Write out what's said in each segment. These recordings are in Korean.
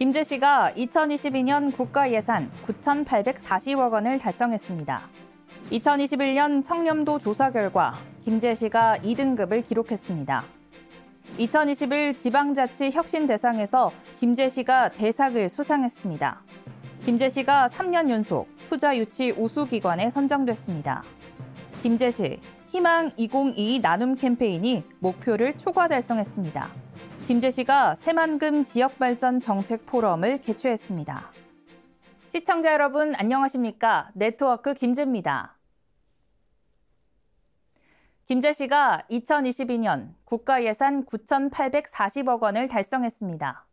김제시가 2022년 국가예산 9,840억 원을 달성했습니다. 2021년 청렴도 조사 결과 김제시가 2등급을 기록했습니다. 2021 지방자치 혁신 대상에서 김제시가 대상을 수상했습니다. 김제시가 3년 연속 투자 유치 우수기관에 선정됐습니다. 김제시 희망 2022 나눔 캠페인이 목표를 초과 달성했습니다. 김제시가 새만금 지역발전 정책 포럼을 개최했습니다. 시청자 여러분 안녕하십니까? 네트워크 김제입니다. 김제시가 2022년 국가예산 9,840억 원을 달성했습니다.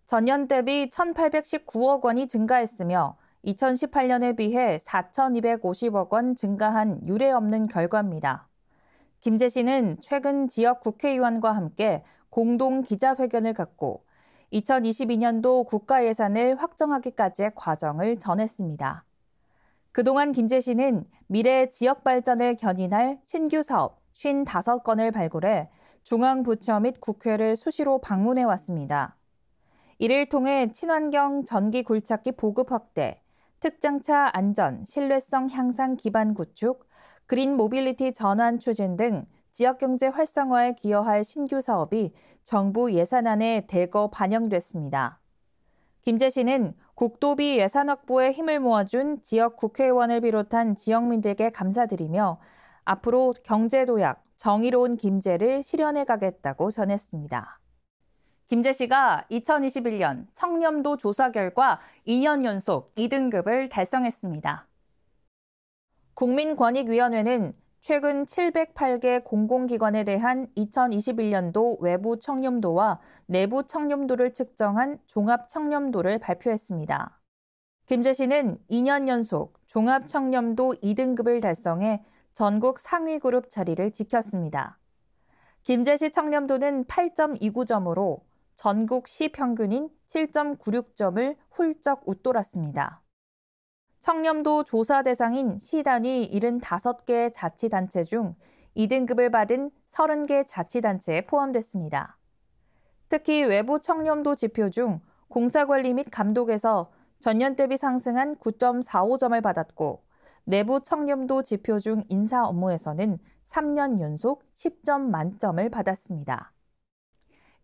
전년 대비 1,819억 원이 증가했으며 2018년에 비해 4,250억 원 증가한 유례 없는 결과입니다. 김제시는 최근 지역 국회의원과 함께 공동 기자회견을 갖고 2022년도 국가예산을 확정하기까지의 과정을 전했습니다. 그동안 김제시는 미래 지역 발전을 견인할 신규 사업 55건을 발굴해 중앙부처 및 국회를 수시로 방문해 왔습니다. 이를 통해 친환경 전기 굴착기 보급 확대, 특장차 안전, 신뢰성 향상 기반 구축, 그린 모빌리티 전환 추진 등 지역경제 활성화에 기여할 신규 사업이 정부 예산안에 대거 반영됐습니다. 김제시는 국도비 예산 확보에 힘을 모아준 지역 국회의원을 비롯한 지역민들께 감사드리며 앞으로 경제도약, 정의로운 김제를 실현해 가겠다고 전했습니다. 김제시가 2021년 청렴도 조사 결과 2년 연속 2등급을 달성했습니다. 국민권익위원회는 최근 708개 공공기관에 대한 2021년도 외부 청렴도와 내부 청렴도를 측정한 종합 청렴도를 발표했습니다. 김제시는 2년 연속 종합 청렴도 2등급을 달성해 전국 상위 그룹 자리를 지켰습니다. 김제시 청렴도는 8.29점으로 전국 시 평균인 7.96점을 훌쩍 웃돌았습니다. 청렴도 조사 대상인 시 단위 75개 자치단체 중 2등급을 받은 30개 자치단체에 포함됐습니다. 특히 외부 청렴도 지표 중 공사관리 및 감독에서 전년 대비 상승한 9.45점을 받았고 내부 청렴도 지표 중 인사 업무에서는 3년 연속 10점 만점을 받았습니다.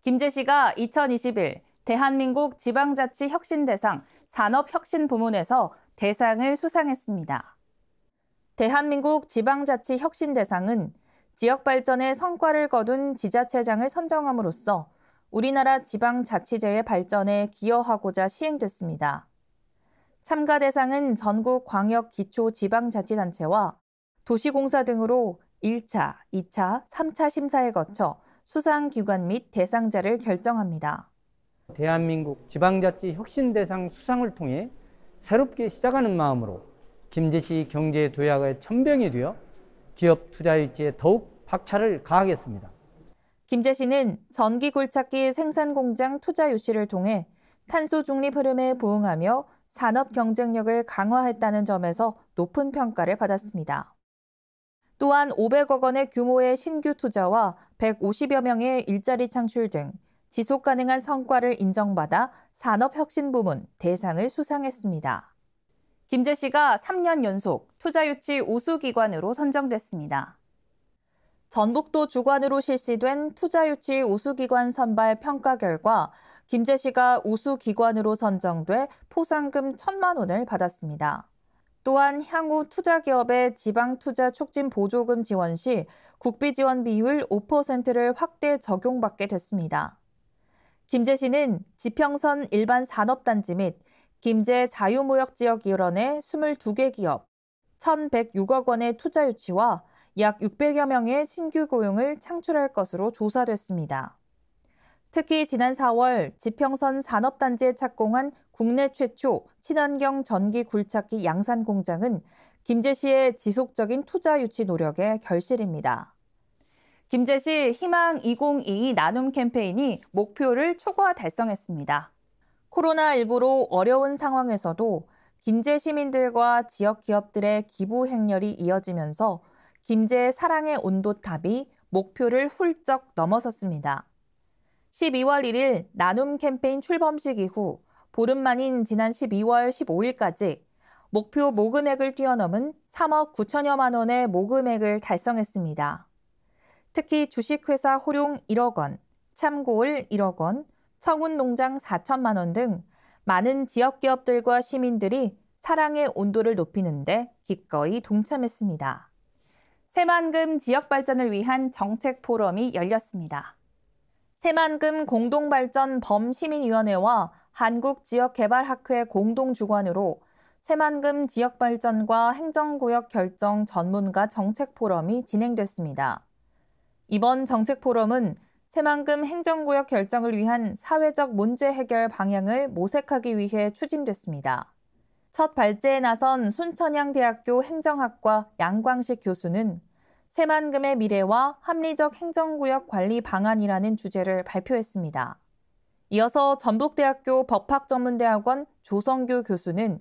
김제시가 2021 대한민국 지방자치 혁신대상 산업혁신부문에서 대상을 수상했습니다. 대한민국 지방자치 혁신대상은 지역발전에 성과를 거둔 지자체장을 선정함으로써 우리나라 지방자치제의 발전에 기여하고자 시행됐습니다. 참가 대상은 전국 광역 기초지방자치단체와 도시공사 등으로 1차, 2차, 3차 심사에 거쳐 수상기관 및 대상자를 결정합니다. 대한민국 지방자치 혁신대상 수상을 통해 새롭게 시작하는 마음으로 김제시 경제도약의 천병이 되어 기업 투자 유치에 더욱 박차를 가하겠습니다. 김제시는 전기굴착기 생산공장 투자 유치를 통해 탄소 중립 흐름에 부응하며 산업 경쟁력을 강화했다는 점에서 높은 평가를 받았습니다. 또한 500억 원의 규모의 신규 투자와 150여 명의 일자리 창출 등 지속 가능한 성과를 인정받아 산업혁신부문 대상을 수상했습니다. 김제시가 3년 연속 투자유치 우수기관으로 선정됐습니다. 전북도 주관으로 실시된 투자유치 우수기관 선발 평가 결과 김제시가 우수기관으로 선정돼 포상금 1,000만 원을 받았습니다. 또한 향후 투자기업의 지방투자 촉진 보조금 지원 시 국비지원 비율 5%를 확대 적용받게 됐습니다. 김제시는 지평선 일반 산업단지 및 김제 자유무역지역위원회 22개 기업 1,106억 원의 투자 유치와 약 600여 명의 신규 고용을 창출할 것으로 조사됐습니다. 특히 지난 4월 지평선 산업단지에 착공한 국내 최초 친환경 전기 굴착기 양산 공장은 김제시의 지속적인 투자 유치 노력의 결실입니다. 김제시 희망 2022 나눔 캠페인이 목표를 초과 달성했습니다. 코로나19로 어려운 상황에서도 김제 시민들과 지역 기업들의 기부 행렬이 이어지면서 김제의 사랑의 온도탑이 목표를 훌쩍 넘어섰습니다. 12월 1일 나눔 캠페인 출범식 이후 보름 만인 지난 12월 15일까지 목표 모금액을 뛰어넘은 3억 9천여만 원의 모금액을 달성했습니다. 특히 주식회사 호룡 1억 원, 참고을 1억 원, 청운농장 4천만 원 등 많은 지역기업들과 시민들이 사랑의 온도를 높이는 데 기꺼이 동참했습니다. 새만금 지역 발전을 위한 정책 포럼이 열렸습니다. 새만금 공동발전 범시민위원회와 한국지역개발학회 공동주관으로 새만금 지역발전과 행정구역 결정 전문가 정책 포럼이 진행됐습니다. 이번 정책 포럼은 새만금 행정구역 결정을 위한 사회적 문제 해결 방향을 모색하기 위해 추진됐습니다. 첫 발제에 나선 순천향대학교 행정학과 양광식 교수는 새만금의 미래와 합리적 행정구역 관리 방안이라는 주제를 발표했습니다. 이어서 전북대학교 법학전문대학원 조성규 교수는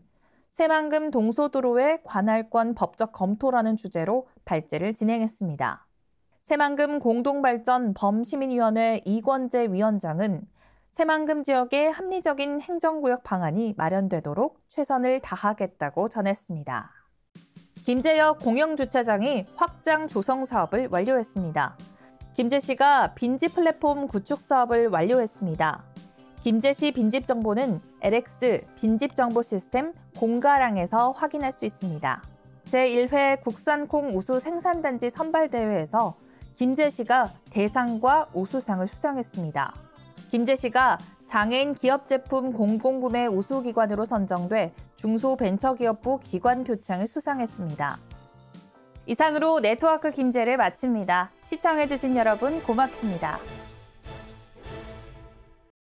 새만금 동소도로의 관할권 법적 검토라는 주제로 발제를 진행했습니다. 새만금 공동발전 범시민위원회 이권재 위원장은 새만금 지역의 합리적인 행정구역 방안이 마련되도록 최선을 다하겠다고 전했습니다. 김제역 공영주차장이 확장 조성 사업을 완료했습니다. 김제시가 빈지 플랫폼 구축 사업을 완료했습니다. 김제시 빈집 정보는 LX 빈집 정보 시스템 공가랑에서 확인할 수 있습니다. 제1회 국산콩 우수 생산단지 선발대회에서 김제시가 대상과 우수상을 수상했습니다. 김제시가 장애인 기업 제품 공공구매 우수기관으로 선정돼 중소벤처기업부 기관 표창을 수상했습니다. 이상으로 네트워크 김제를 마칩니다. 시청해주신 여러분 고맙습니다.